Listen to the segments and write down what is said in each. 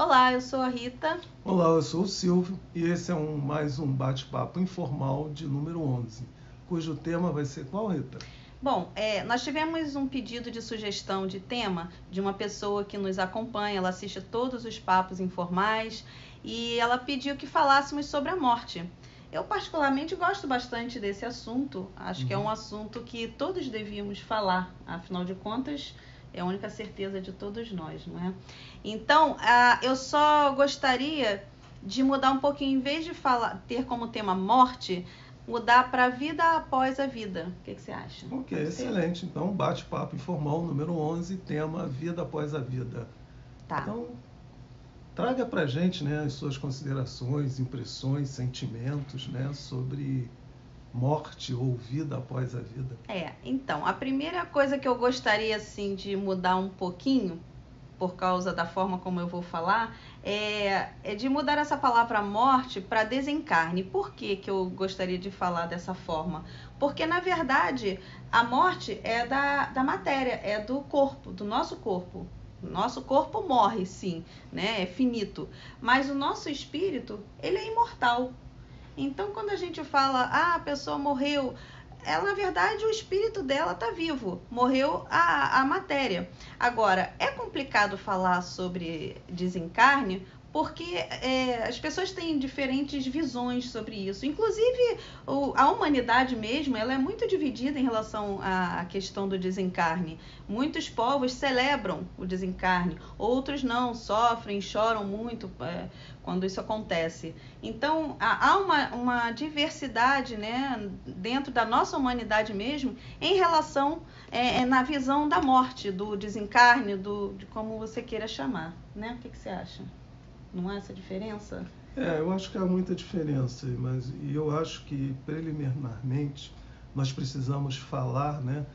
Olá, eu sou a Rita. Olá, eu sou o Silvio e esse é mais um bate-papo informal de número 11, cujo tema vai ser qual, Rita? Bom, nós tivemos um pedido de sugestão de tema de uma pessoa que nos acompanha, ela assiste todos os papos informais e ela pediu que falássemos sobre a morte. Eu particularmente gosto bastante desse assunto, acho que é um assunto que todos devíamos falar, afinal de contas é a única certeza de todos nós, não é? Então, eu só gostaria de mudar um pouquinho, em vez de ter como tema morte, mudar para vida após a vida. O que você acha? Ok, excelente. Então, bate-papo informal número 11, tema vida após a vida. Tá. Então, traga pra gente, né, as suas considerações, impressões, sentimentos, né, sobre morte ou vida após a vida. Então, a primeira coisa que eu gostaria, assim, de mudar um pouquinho, por causa da forma como eu vou falar, é de mudar essa palavra morte para desencarne. Por que eu gostaria de falar dessa forma? Porque, na verdade, a morte é da matéria, é do corpo, do nosso corpo. Nosso corpo morre, sim, né? É finito. Mas o nosso espírito, ele é imortal. Então, quando a gente fala, a pessoa morreu, ela, na verdade, o espírito dela está vivo, morreu a matéria. Agora, é complicado falar sobre desencarne porque as pessoas têm diferentes visões sobre isso. Inclusive, a humanidade mesmo, ela é muito dividida em relação à questão do desencarne. Muitos povos celebram o desencarne, outros não, sofrem, choram muito quando isso acontece. Então, há uma diversidade, né, dentro da nossa humanidade mesmo, em relação, na visão da morte, do desencarne, de como você queira chamar, né? O que você acha? Não há essa diferença? Eu acho que há muita diferença, mas eu acho que, preliminarmente, nós precisamos falar, né,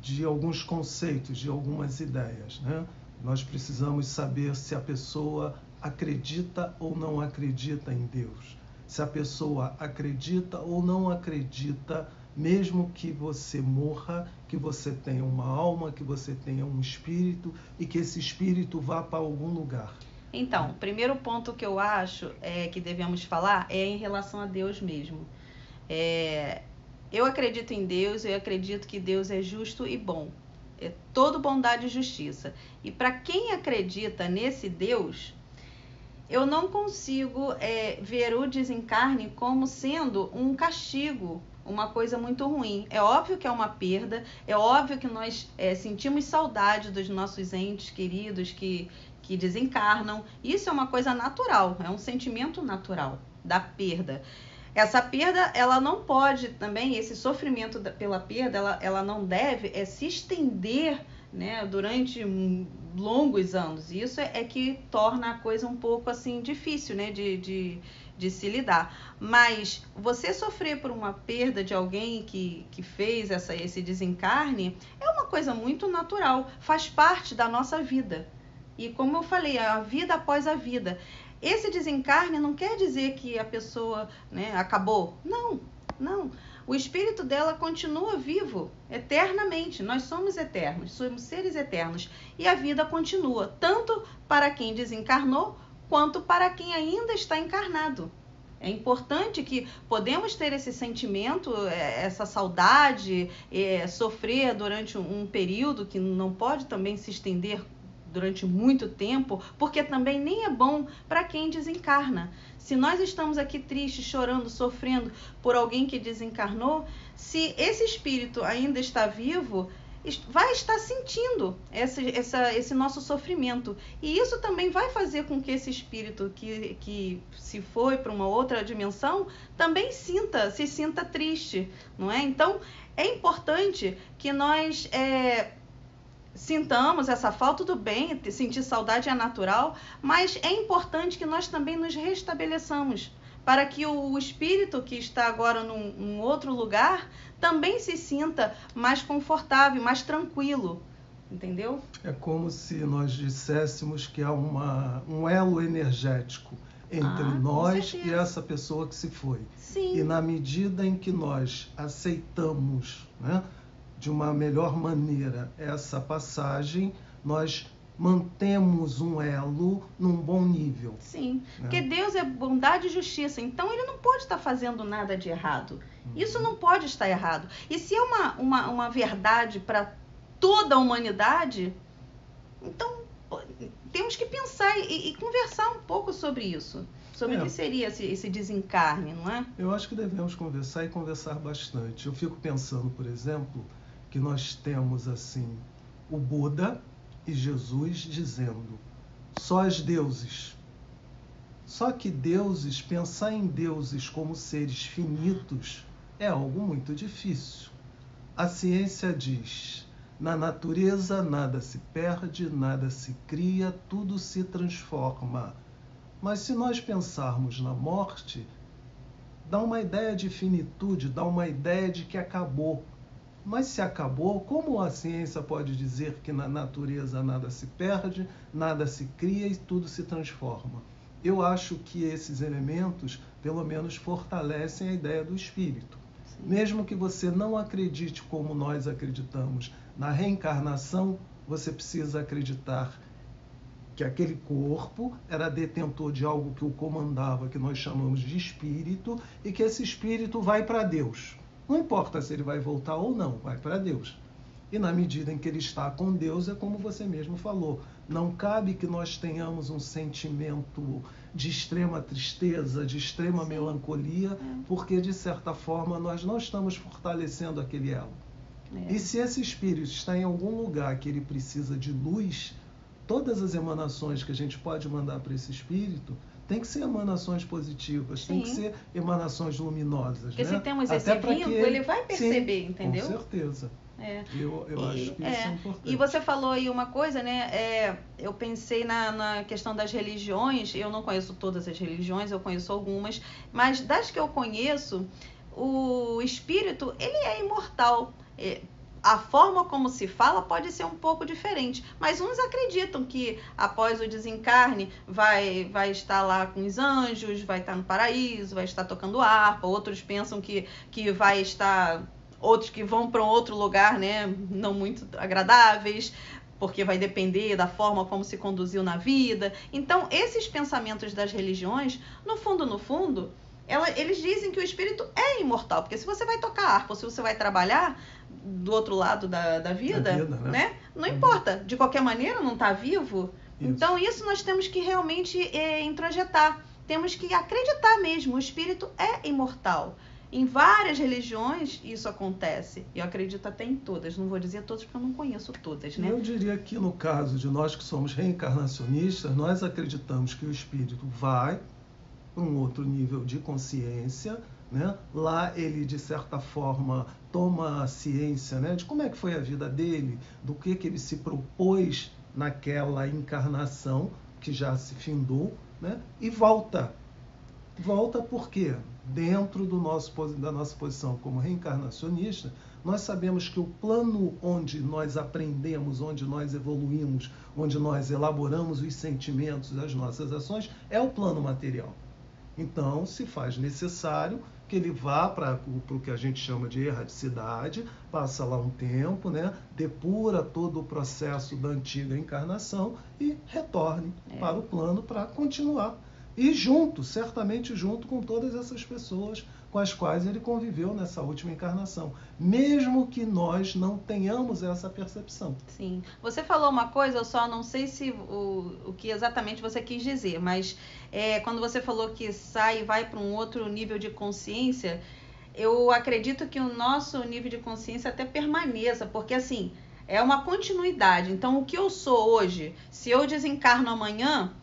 de alguns conceitos, de algumas ideias, né? Nós precisamos saber se a pessoa acredita ou não acredita em Deus. Se a pessoa acredita ou não acredita, mesmo que você morra, que você tenha uma alma, que você tenha um espírito e que esse espírito vá para algum lugar. Então, o primeiro ponto que eu acho que devemos falar é em relação a Deus mesmo. Eu acredito em Deus, eu acredito que Deus é justo e bom. É todo bondade e justiça. E para quem acredita nesse Deus, eu não consigo ver o desencarne como sendo um castigo, uma coisa muito ruim. É óbvio que é uma perda, é óbvio que nós sentimos saudade dos nossos entes queridos que desencarnam. Isso é uma coisa natural, é um sentimento natural da perda. Essa perda, ela não pode também, esse sofrimento pela perda, ela não deve se estender, né, durante longos anos. Isso é que torna a coisa um pouco assim difícil, né, de se lidar. Mas você sofrer por uma perda de alguém que fez esse desencarne é uma coisa muito natural, faz parte da nossa vida. E como eu falei, a vida após a vida. Esse desencarne não quer dizer que a pessoa, né, acabou. Não, não. O espírito dela continua vivo eternamente. Nós somos eternos, somos seres eternos. E a vida continua, tanto para quem desencarnou, quanto para quem ainda está encarnado. É importante que podemos ter esse sentimento, essa saudade, sofrer durante um período que não pode também se estender durante muito tempo, porque também nem é bom para quem desencarna. Se nós estamos aqui tristes, chorando, sofrendo por alguém que desencarnou, se esse espírito ainda está vivo, vai estar sentindo esse nosso sofrimento. E isso também vai fazer com que esse espírito que se foi para uma outra dimensão também se sinta triste, não é? Então, é importante que nós sintamos essa falta, tudo bem, sentir saudade é natural, mas é importante que nós também nos restabeleçamos, para que o espírito que está agora num outro lugar também se sinta mais confortável, mais tranquilo, entendeu? É como se nós disséssemos que há um elo energético entre nós e essa pessoa que se foi. Sim. E na medida em que nós aceitamos, né, de uma melhor maneira essa passagem, nós mantemos um elo num bom nível. Sim, né? Porque Deus é bondade e justiça, então ele não pode estar fazendo nada de errado. Isso não pode estar errado. E se é uma verdade para toda a humanidade, então temos que pensar e conversar um pouco sobre isso. Sobre o que seria esse desencarne, não é? Eu acho que devemos conversar e conversar bastante. Eu fico pensando, por exemplo, que nós temos assim o Buda e Jesus dizendo: sós deuses. Só que deuses, pensar em deuses como seres finitos é algo muito difícil. A ciência diz: na natureza nada se perde, nada se cria, tudo se transforma. Mas se nós pensarmos na morte, dá uma ideia de finitude, dá uma ideia de que acabou. Mas se acabou, como a ciência pode dizer que na natureza nada se perde, nada se cria e tudo se transforma? Eu acho que esses elementos, pelo menos, fortalecem a ideia do espírito. Sim. Mesmo que você não acredite como nós acreditamos na reencarnação, você precisa acreditar que aquele corpo era detentor de algo que o comandava, que nós chamamos de espírito, e que esse espírito vai para Deus. Não importa se ele vai voltar ou não, vai para Deus. E na medida em que ele está com Deus, é como você mesmo falou, não cabe que nós tenhamos um sentimento de extrema tristeza, de extrema melancolia, porque de certa forma nós não estamos fortalecendo aquele elo. E se esse espírito está em algum lugar que ele precisa de luz, todas as emanações que a gente pode mandar para esse espírito tem que ser emanações positivas, tem que ser emanações luminosas. Porque se temos Até esse vínculo, ele vai perceber, entendeu? Com certeza. Eu acho que isso é importante. E você falou aí uma coisa, né? Eu pensei na questão das religiões. Eu não conheço todas as religiões, eu conheço algumas, mas das que eu conheço, o espírito, ele é imortal. A forma como se fala pode ser um pouco diferente, mas uns acreditam que após o desencarne vai estar lá com os anjos, vai estar no paraíso, vai estar tocando harpa. Outros pensam que vai estar, outros que vão para um outro lugar, né, não muito agradáveis, porque vai depender da forma como se conduziu na vida. Então, esses pensamentos das religiões, no fundo, eles dizem que o espírito é imortal, porque se você vai tocar harpa, ou se você vai trabalhar do outro lado da vida, né? Não importa, de qualquer maneira não está vivo. Isso. Então isso nós temos que realmente introjetar, temos que acreditar mesmo, o espírito é imortal. Em várias religiões isso acontece, eu acredito até em todas, não vou dizer todas porque eu não conheço todas, né? Eu diria que no caso de nós que somos reencarnacionistas, nós acreditamos que o espírito vai para um outro nível de consciência, né? Lá ele, de certa forma, toma a ciência, né, de como é que foi a vida dele, do que ele se propôs naquela encarnação que já se findou, né? E volta. Volta porque, dentro da nossa posição como reencarnacionista, nós sabemos que o plano onde nós aprendemos, onde nós evoluímos, onde nós elaboramos os sentimentos, as nossas ações, é o plano material. Então, se faz necessário que ele vá para o que a gente chama de erraticidade, passa lá um tempo, né, depura todo o processo da antiga encarnação e retorne para o plano para continuar. E certamente junto com todas essas pessoas com as quais ele conviveu nessa última encarnação, mesmo que nós não tenhamos essa percepção. Sim. Você falou uma coisa, eu só não sei se o que exatamente você quis dizer, mas quando você falou que sai e vai para um outro nível de consciência, eu acredito que o nosso nível de consciência até permaneça, porque assim, é uma continuidade. Então, o que eu sou hoje, se eu desencarno amanhã,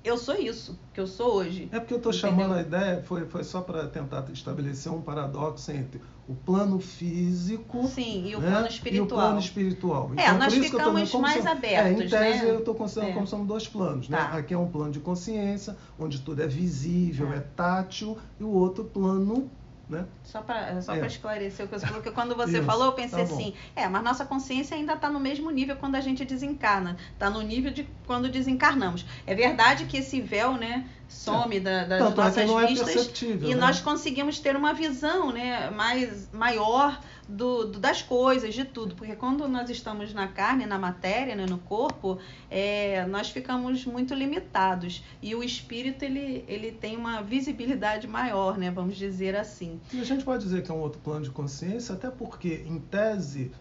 eu sou isso que eu sou hoje. É porque eu estou chamando a ideia, foi só para tentar estabelecer um paradoxo entre o plano físico, sim, e o plano espiritual. E o plano espiritual. Então, nós ficamos mais abertos. Em tese, eu estou considerando como são dois planos. Né? Tá. Aqui é um plano de consciência, onde tudo é visível, é tátil, e o outro plano... Né? Só para esclarecer o que você falou, porque quando você falou, eu pensei assim, mas nossa consciência ainda está no mesmo nível quando a gente desencarna, está no nível de quando desencarnamos. É verdade que esse véu, né, some das nossas vistas, e nós conseguimos ter uma visão, né, maior das coisas, de tudo. Porque quando nós estamos na carne, na matéria, né, no corpo, nós ficamos muito limitados. E o espírito, ele tem uma visibilidade maior, né, vamos dizer assim. E a gente pode dizer que é um outro plano de consciência, até porque, em tese,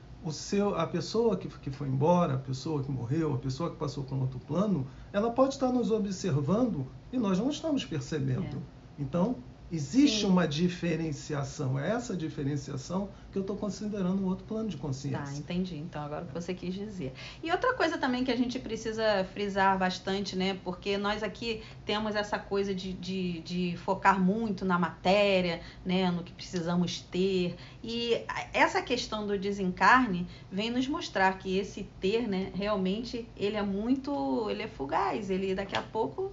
a pessoa que foi embora, a pessoa que morreu, a pessoa que passou para um outro plano, ela pode estar nos observando e nós não estamos percebendo. Então, existe uma diferenciação. É essa diferenciação que eu estou considerando um outro plano de consciência. Tá, entendi. Então, agora o que você quis dizer. E outra coisa também que a gente precisa frisar bastante, né? Porque nós aqui temos essa coisa de focar muito na matéria, né? No que precisamos ter. E essa questão do desencarne vem nos mostrar que esse ter, né? Realmente, ele é fugaz. Ele daqui a pouco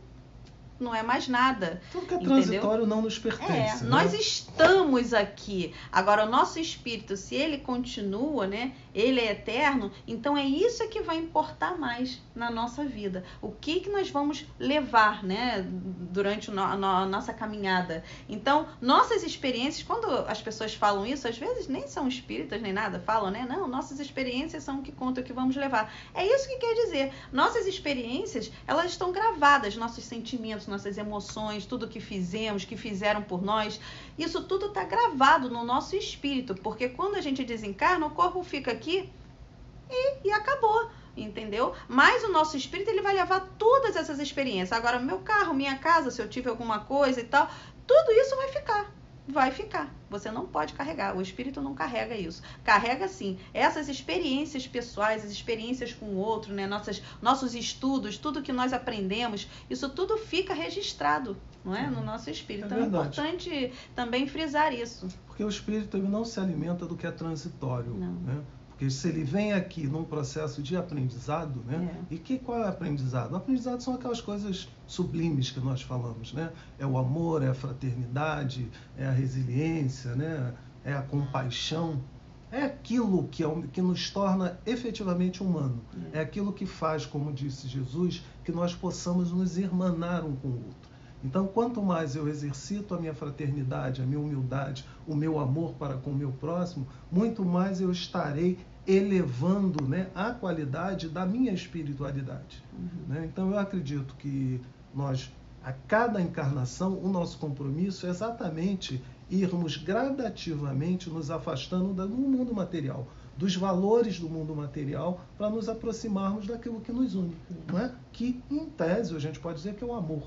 não é mais nada. Tudo que é transitório não nos pertence. Né? Nós estamos aqui. Agora, o nosso espírito, se ele continua, né? Ele é eterno, então é isso que vai importar mais na nossa vida. O que nós vamos levar, né? Durante a nossa caminhada. Então, nossas experiências, quando as pessoas falam isso, às vezes nem são espíritas nem nada, falam, né? Não, nossas experiências são o que conta, o que vamos levar. É isso que quer dizer. Nossas experiências, elas estão gravadas, nossos sentimentos, nossas emoções, tudo que fizemos, que fizeram por nós, isso tudo está gravado no nosso espírito, porque quando a gente desencarna, o corpo fica aqui e acabou, entendeu? Mas o nosso espírito, ele vai levar todas essas experiências. Agora, meu carro, minha casa, se eu tive alguma coisa e tal, tudo isso vai ficar. Você não pode carregar, o espírito não carrega isso. Carrega sim essas experiências pessoais, as experiências com o outro, né? Nossos estudos, tudo que nós aprendemos, isso tudo fica registrado, não é? No nosso espírito. Então é importante também frisar isso. Porque o espírito, ele não se alimenta do que é transitório, né? Porque se ele vem aqui num processo de aprendizado, né? E qual é o aprendizado? O aprendizado são aquelas coisas sublimes que nós falamos, né? É o amor, é a fraternidade, é a resiliência, né? É a compaixão. É aquilo que nos torna efetivamente humano. É aquilo que faz, como disse Jesus, que nós possamos nos irmanar um com o outro. Então, quanto mais eu exercito a minha fraternidade, a minha humildade, o meu amor para com o meu próximo, muito mais eu estarei elevando, né, a qualidade da minha espiritualidade. Né? Então, eu acredito que nós, a cada encarnação, o nosso compromisso é exatamente irmos gradativamente nos afastando do mundo material, dos valores do mundo material, para nos aproximarmos daquilo que nos une, não é? Que, em tese, a gente pode dizer que é o amor.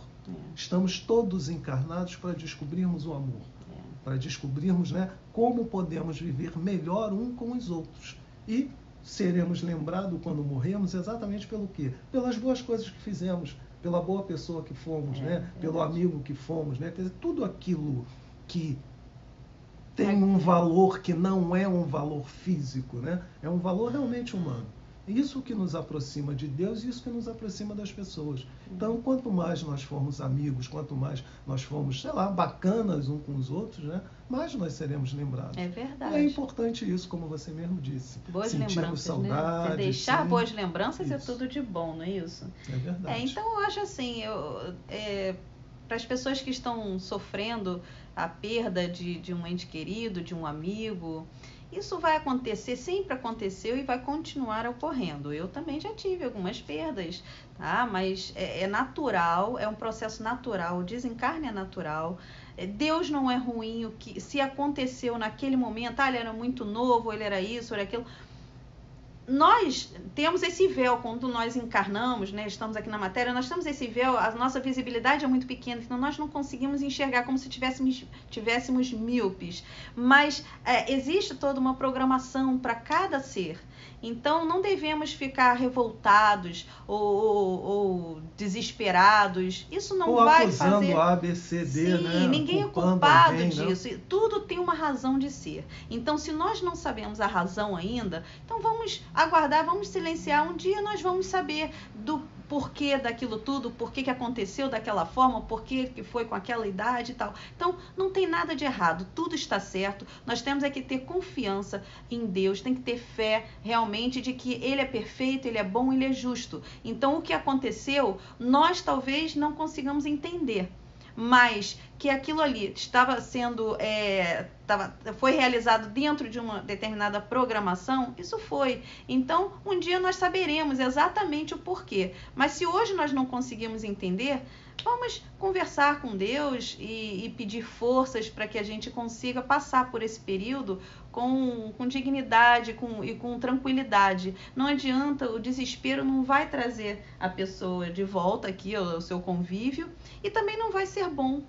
Estamos todos encarnados para descobrirmos o amor, para descobrirmos, né, como podemos viver melhor um com os outros. E seremos lembrados quando morremos exatamente pelo quê? Pelas boas coisas que fizemos, pela boa pessoa que fomos, né? Pelo amigo que fomos, né? Quer dizer, tudo aquilo que tem um valor que não é um valor físico, né? É um valor realmente humano. Isso que nos aproxima de Deus e isso que nos aproxima das pessoas. Então, quanto mais nós formos amigos, quanto mais nós formos, sei lá, bacanas uns com os outros, né? Mais nós seremos lembrados. É verdade. E é importante isso, como você mesmo disse. Boas sentirmos lembranças, saudade. Né? Deixar sim, boas lembranças isso. É tudo de bom, não é isso? É verdade. Então, eu acho assim, para as pessoas que estão sofrendo a perda de um ente querido, de um amigo, isso vai acontecer, sempre aconteceu e vai continuar ocorrendo. Eu também já tive algumas perdas, tá? Mas é natural, é um processo natural, o desencarne é natural. Deus não é ruim, se aconteceu naquele momento, ele era muito novo, ele era isso, era aquilo. Nós temos esse véu quando nós encarnamos, né, estamos aqui na matéria, nós temos esse véu, a nossa visibilidade é muito pequena, então nós não conseguimos enxergar como se tivéssemos míopes. Mas existe toda uma programação para cada ser. Então não devemos ficar revoltados ou desesperados. Isso não vai fazer... A, B, C, D, Sim, né? Ninguém é culpado disso. Não? Tudo tem uma razão de ser. Então, se nós não sabemos a razão ainda, então vamos aguardar, vamos silenciar. Um dia nós vamos saber do porquê daquilo tudo, porquê que aconteceu daquela forma, porquê que foi com aquela idade e tal. Então, não tem nada de errado, tudo está certo. Nós temos que ter confiança em Deus, tem que ter fé realmente de que Ele é perfeito, Ele é bom, Ele é justo. Então, o que aconteceu, nós talvez não consigamos entender. mas que aquilo ali estava sendo, foi realizado dentro de uma determinada programação, isso foi. Então, um dia nós saberemos exatamente o porquê. Mas se hoje nós não conseguimos entender, vamos conversar com Deus e pedir forças para que a gente consiga passar por esse período com dignidade e com tranquilidade. Não adianta, o desespero não vai trazer a pessoa de volta aqui ao seu convívio e também não vai ser bom.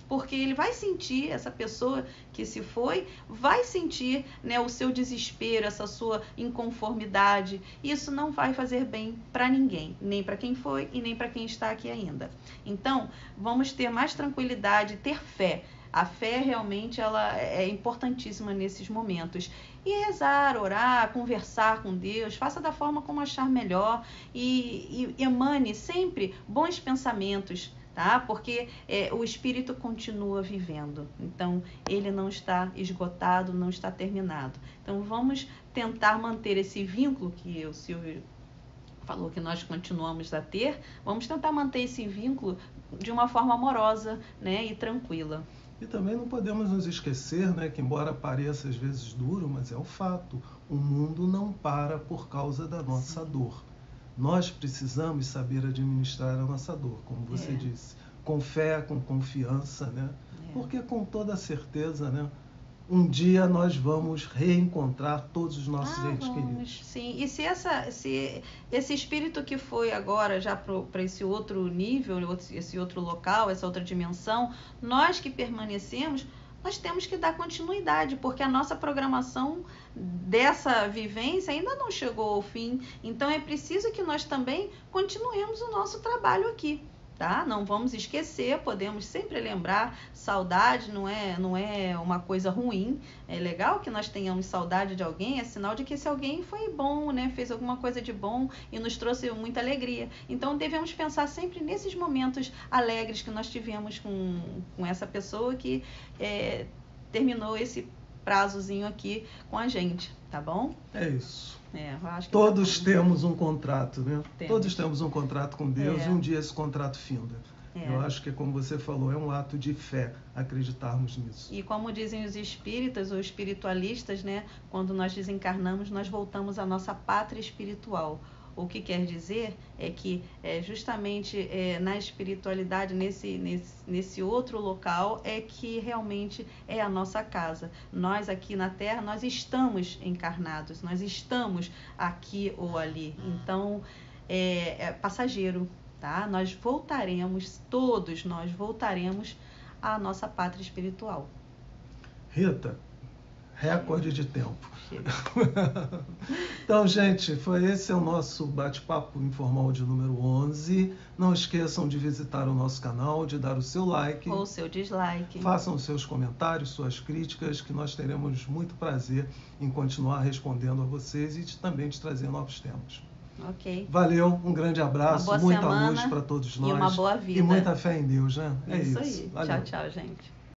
Porque ele vai sentir, essa pessoa que se foi, vai sentir, né, o seu desespero, essa sua inconformidade. Isso não vai fazer bem para ninguém, nem para quem foi e nem para quem está aqui ainda. Então, vamos ter mais tranquilidade, ter fé. A fé realmente ela é importantíssima nesses momentos. E rezar, orar, conversar com Deus, faça da forma como achar melhor e emane sempre bons pensamentos. Tá? Porque o espírito continua vivendo, então ele não está esgotado, não está terminado. Então vamos tentar manter esse vínculo que o Silvio falou que nós continuamos a ter, vamos tentar manter esse vínculo de uma forma amorosa, né, e tranquila. E também não podemos nos esquecer, né, que embora pareça às vezes duro, mas é um fato, o mundo não para por causa da nossa dor. Nós precisamos saber administrar a nossa dor, como você disse, com fé, com confiança, né? Porque com toda certeza, né, um dia nós vamos reencontrar todos os nossos entes queridos. Sim, e se esse espírito que foi agora já para esse outro nível, esse outro local, essa outra dimensão, nós que permanecemos, nós temos que dar continuidade, porque a nossa programação dessa vivência ainda não chegou ao fim. Então é preciso que nós também continuemos o nosso trabalho aqui. Tá? Não vamos esquecer, podemos sempre lembrar, saudade não é uma coisa ruim, é legal que nós tenhamos saudade de alguém, é sinal de que esse alguém foi bom, né? Fez alguma coisa de bom e nos trouxe muita alegria. Então devemos pensar sempre nesses momentos alegres que nós tivemos com essa pessoa que terminou esse prazozinho aqui com a gente, tá bom? É isso. Eu acho que todos temos um contrato, né? Todos temos um contrato com Deus e um dia esse contrato finda. Eu acho que, como você falou, é um ato de fé acreditarmos nisso. E como dizem os espíritas ou espiritualistas, né? Quando nós desencarnamos, nós voltamos à nossa pátria espiritual. O que quer dizer é que justamente na espiritualidade, nesse outro local, é que realmente é a nossa casa. Nós aqui na Terra, nós estamos encarnados, nós estamos aqui ou ali. Então, é passageiro, tá? Nós voltaremos, todos nós voltaremos à nossa pátria espiritual. Rita, recorde de tempo. Então, gente, esse é o nosso bate-papo informal de número 11. Não esqueçam de visitar o nosso canal, de dar o seu like. Ou o seu dislike. Façam os seus comentários, suas críticas, que nós teremos muito prazer em continuar respondendo a vocês e também de trazer novos temas. Ok. Valeu, um grande abraço, muita luz para todos nós. E uma boa vida. E muita fé em Deus, né? Isso aí. Valeu. Tchau, tchau, gente.